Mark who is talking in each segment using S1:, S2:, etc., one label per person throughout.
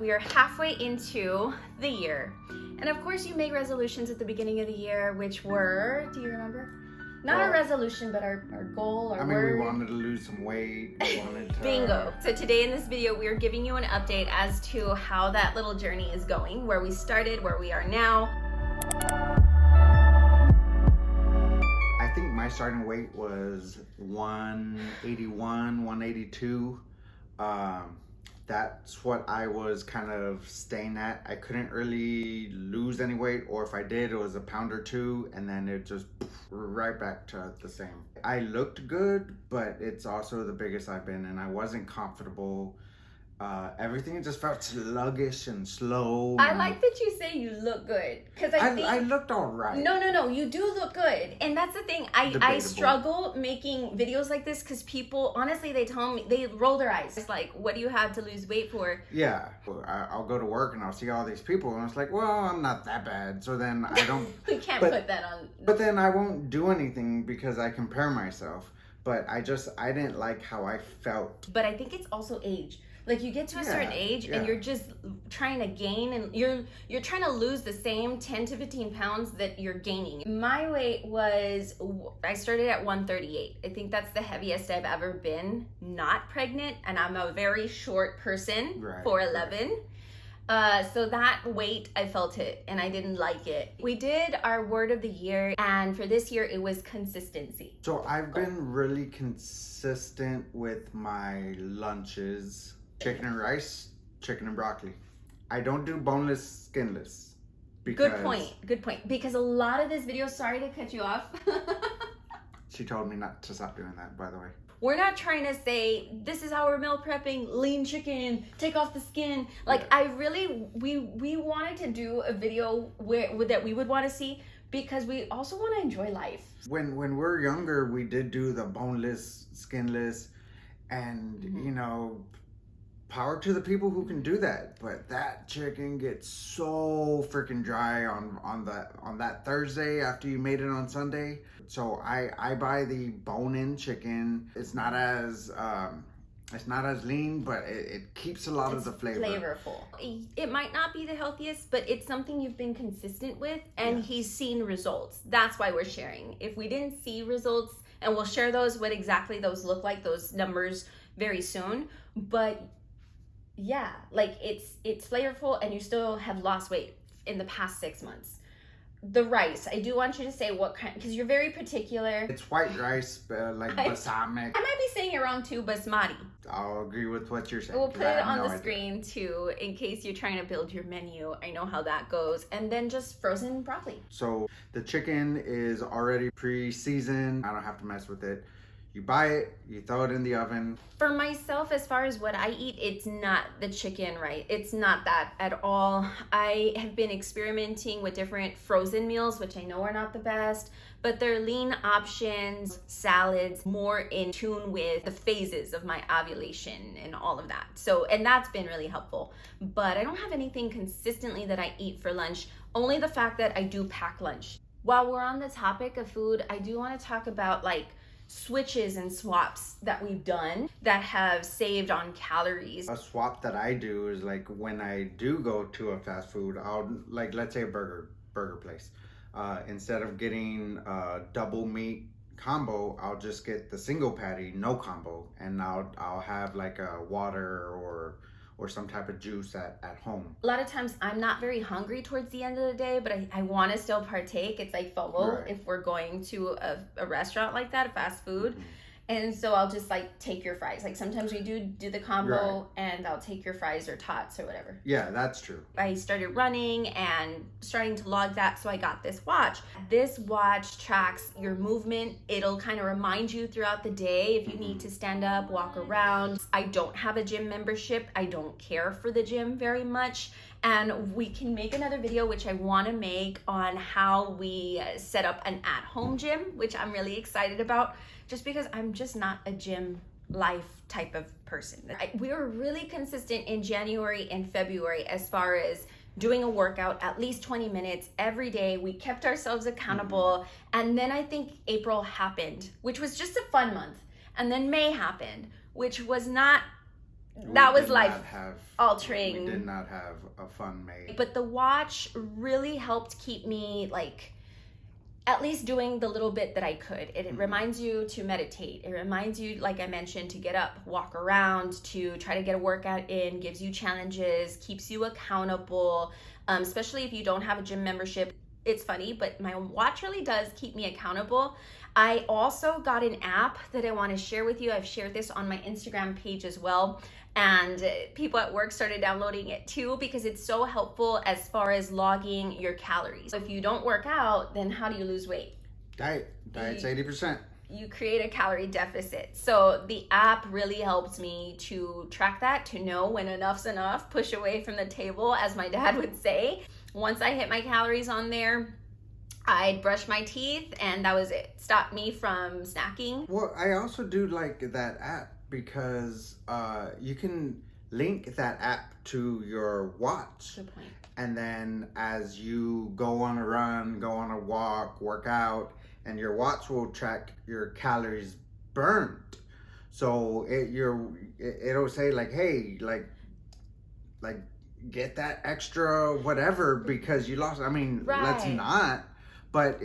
S1: We are halfway into the year. And of course you make resolutions at the beginning of the year, which were, do you remember? Not a resolution, but our goal, our word.
S2: We wanted to lose some weight. We wanted to...
S1: Bingo. So today in this video, we are giving you an update as to how that little journey is going, where we started, where we are now.
S2: I think my starting weight was 181, 182. That's what I was kind of staying at. I couldn't really lose any weight, or if I did, it was a pound or two, and then it just right back to the same. I looked good, but it's also the biggest I've been, and I wasn't comfortable. Everything just felt sluggish and slow.
S1: I like that you say you look good, because I think
S2: I looked all right.
S1: No, you do look good, and that's the thing. I struggle making videos like this because people, honestly, they tell me, they roll their eyes. It's like, what do you have to lose weight for?
S2: Yeah, I'll go to work and I'll see all these people, and it's like, well, I'm not that bad. So then I don't.
S1: We can't put that on.
S2: But then I won't do anything because I compare myself. But I didn't like how I felt.
S1: But I think it's also age. Like, you get to a certain age and you're just trying to gain, and you're trying to lose the same 10 to 15 pounds that you're gaining. My weight was, I started at 138. I think that's the heaviest I've ever been not pregnant, and I'm a very short person, 4'11". So that weight, I felt it and I didn't like it. We did our word of the year, and for this year it was consistency.
S2: So I've been really consistent with my lunches. Chicken and rice, chicken and broccoli. I don't do boneless, skinless.
S1: Good point. Because a lot of this video, sorry to cut you off.
S2: She told me not to stop doing that, by the way.
S1: We're not trying to say, this is how we're meal prepping, lean chicken, take off the skin. Like, we wanted to do a video that we would want to see, because we also want to enjoy life.
S2: When we're younger, we did do the boneless, skinless, and you know, power to the people who can do that. But that chicken gets so freaking dry on that Thursday after you made it on Sunday. So I buy the bone-in chicken. It's not as lean, but it keeps a lot of the flavor.
S1: Flavorful. It might not be the healthiest, but it's something you've been consistent with, and he's seen results. That's why we're sharing. If we didn't see results, and we'll share those, what exactly those look like, those numbers, very soon. But yeah, like, it's flavorful, and you still have lost weight in the past 6 months. The rice, I do want you to say what kind, because you're very particular.
S2: It's white rice, like balsamic.
S1: I might be saying it wrong too, basmati.
S2: I'll agree with what you're saying.
S1: We'll put it on the screen too, in case you're trying to build your menu. I know how that goes. And then just frozen broccoli.
S2: So the chicken is already pre-seasoned. I don't have to mess with it. You buy it, you throw it in the oven.
S1: For myself, as far as what I eat, it's not the chicken, right? It's not that at all. I have been experimenting with different frozen meals, which I know are not the best, but they're lean options, salads, more in tune with the phases of my ovulation and all of that. So, and that's been really helpful. But I don't have anything consistently that I eat for lunch, only the fact that I do pack lunch. While we're on the topic of food, I do want to talk about, like, switches and swaps that we've done that have saved on calories.
S2: A swap that I do is, like, when I do go to a fast food, I'll, like, let's say a burger place. Instead of getting a double meat combo, I'll just get the single patty, no combo, and I'll have like a water or some type of juice at home.
S1: A lot of times I'm not very hungry towards the end of the day, but I want to still partake. It's like FOMO if we're going to a restaurant like that, a fast food. And so I'll just, like, take your fries. Like, sometimes we do the combo, and I'll take your fries or tots or whatever.
S2: Yeah, that's true.
S1: I started running and starting to log that, so I got this watch. This watch tracks your movement. It'll kind of remind you throughout the day if you need to stand up, walk around. I don't have a gym membership. I don't care for the gym very much. And we can make another video, which I want to make, on how we set up an at-home gym, which I'm really excited about, just because I'm just not a gym life type of person. We were really consistent in January and February as far as doing a workout at least 20 minutes every day. We kept ourselves accountable. And then I think April happened, which was just a fun month. And then May happened, which was not that
S2: We
S1: was
S2: did
S1: life
S2: not have-
S1: altering.
S2: We did not have a fun May.
S1: But the watch really helped keep me like at least doing the little bit that I could. It reminds you to meditate. It reminds you, like I mentioned, to get up, walk around, to try to get a workout in, gives you challenges, keeps you accountable, especially if you don't have a gym membership. It's funny, but my watch really does keep me accountable. I also got an app that I want to share with you. I've shared this on my Instagram page as well. And people at work started downloading it too because it's so helpful as far as logging your calories. If you don't work out, then how do you lose weight?
S2: Diet's 80%.
S1: You create a calorie deficit. So the app really helps me to track that, to know when enough's enough, push away from the table, as my dad would say. Once I hit my calories on there, I'd brush my teeth and that was it. Stopped me from snacking.
S2: Well, I also do like that app because you can link that app to your watch.
S1: Good point.
S2: And then as you go on a run, go on a walk, work out, and your watch will track your calories burned. So it'll say like, hey, like get that extra whatever because you lost. I mean, let's
S1: Right.
S2: not. But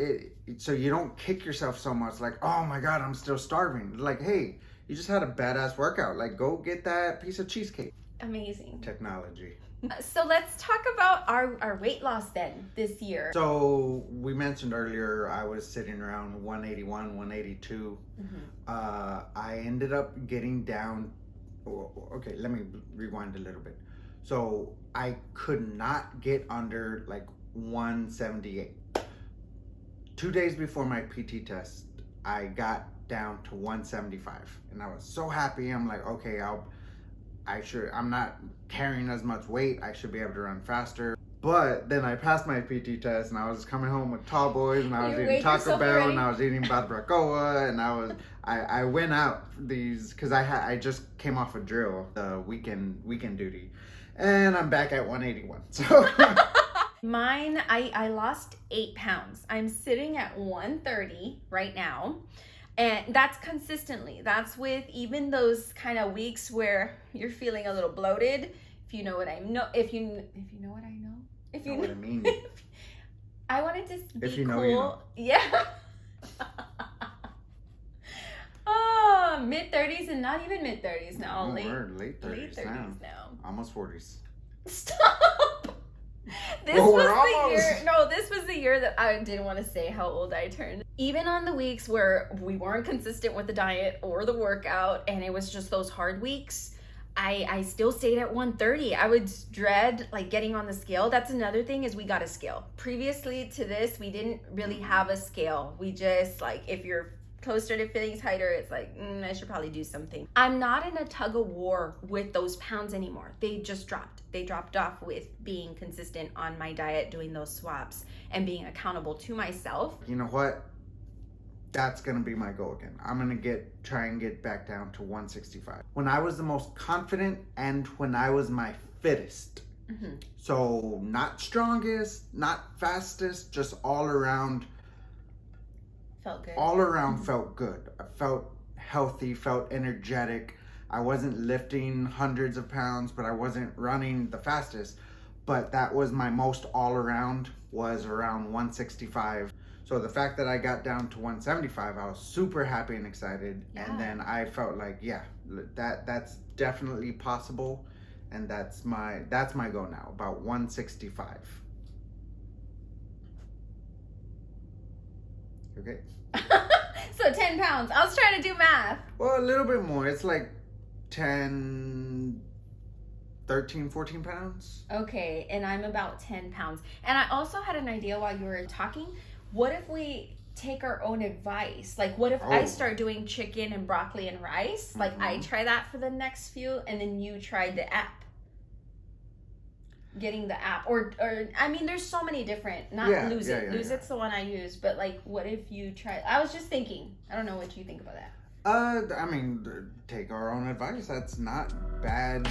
S2: so you don't kick yourself so much like, oh my God, I'm still starving. Like, hey, you just had a badass workout. Like, go get that piece of cheesecake.
S1: Amazing.
S2: Technology.
S1: So let's talk about our weight loss then this year.
S2: So we mentioned earlier I was sitting around 181, 182. I ended up getting down. Okay, let me rewind a little bit. So I could not get under like 178. 2 days before my PT test, I got down to 175, and I was so happy. I'm like, okay, I'm not carrying as much weight. I should be able to run faster. But then I passed my PT test, and I was coming home with tall boys, and I was eating Taco Bell, and I was eating barbacoa, and I went out because I just came off a drill, the weekend duty, and I'm back at 181. So.
S1: Mine, I lost 8 pounds. I'm sitting at 130 right now. And that's consistently. That's with even those kind of weeks where you're feeling a little bloated. If you know what I know. If you know what I know. If you
S2: know what I mean.
S1: I wanted to be
S2: if you know,
S1: cool.
S2: you know.
S1: Yeah. Oh, mid-30s and not even mid-30s now.
S2: No, we're late 30s
S1: now.
S2: Almost 40s.
S1: Stop. This was the year that I didn't want to say how old I turned. Even on the weeks where we weren't consistent with the diet or the workout and it was just those hard weeks, I still stayed at 130. I would dread like getting on the scale. That's another thing is we got a scale. Previously to this, we didn't really have a scale. We just like, if you're closer to feeling tighter, it's like, I should probably do something. I'm not in a tug of war with those pounds anymore. They just dropped. They dropped off with being consistent on my diet, doing those swaps, and being accountable to myself.
S2: You know what? That's gonna be my goal again. I'm gonna try and get back down to 165. When I was the most confident and when I was my fittest. So not strongest, not fastest, just all around.
S1: Felt good.
S2: All around felt good. I felt healthy, felt energetic. I wasn't lifting hundreds of pounds, but I wasn't running the fastest. But that was my most all around, was around 165. So the fact that I got down to 175, I was super happy and excited.
S1: Yeah.
S2: And then I felt like, yeah, that's definitely possible. And that's my goal now, about 165. Okay.
S1: So 10 pounds. I was trying to do math.
S2: Well, a little bit more. It's like 13, 14 pounds.
S1: Okay, and I'm about 10 pounds. And I also had an idea while you were talking. What if we take our own advice? Like, what if I start doing chicken and broccoli and rice? Like, I try that for the next few, and then you try the app. Getting the app, or I mean, there's so many different. Lose It. Lose It's the one I use, but like, what if you try? I was just thinking. I don't know what you think about that.
S2: I mean, take our own advice. That's not bad